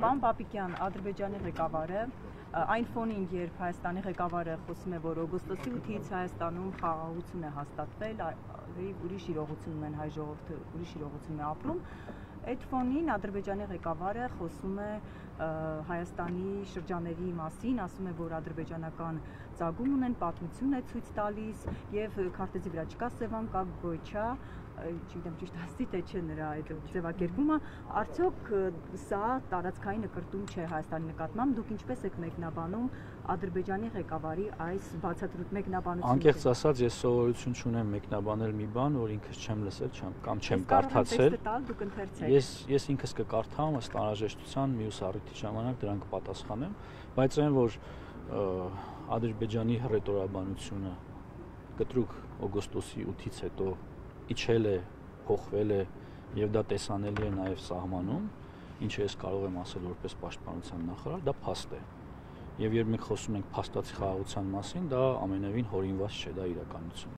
Պարոն Պապիկյան, Ադրբեջանի ղեկավարը այն ֆոնին, երբ Հայաստանի ղեկավարը խոսում է, որ օգոստոսի 8-ից Հայաստանում խաղաղություն է հաստատվել, ուրիշ իրողություն ունեն հայ ժողովուրդը, ուրիշ իրողություն է ապրում, այդ ֆոնին Ադրբեջանի ղեկավարը խոսում է Հայաստանի շրջաների մասին, ասում է, որ ադրբեջանական ծագում ունեն, պատմություն է ցույց տալիս եւ քարտեզի վրա չկա Սևան, կա Գոյչա, չգիտեմ ճիշտ ասի թե չէ նրա այդ ձևակերպումը, արդյոք սա տարածքային նկրտում չէ Հայաստանի նկատմամբ, դուք ինչպես եք մեկնաբանում Ադրբեջանի ղեկավարի այս բացատրույթ մեկնաբանությունը։ Անկեղծ ասած, ես սովորություն չունեմ մեկնաբանել մի բան, որ ինքս չեմ լսել կամ չեմ կարդացել։ Ես ինքս կկարդամ ըստ անհրաժեշտության մյուս առիթի ժամանակ դրան կպատասխանեմ, բայց այն որ Ադրբեջանի հռետորաբանությունը կտրուկ օգոստոսի 8-ից հետո իջել է, փոխվել է եւ դա տեսանելի է նաեւ սահմանում, ինչը ես կարող եմ ասել որպես պաշտպանության նախարար, դա փաստ է։ Եվ երբ մենք խոսում ենք փաստացի խաղաղության մասին, դա ամենևին հորինված չէ, դա իրականություն։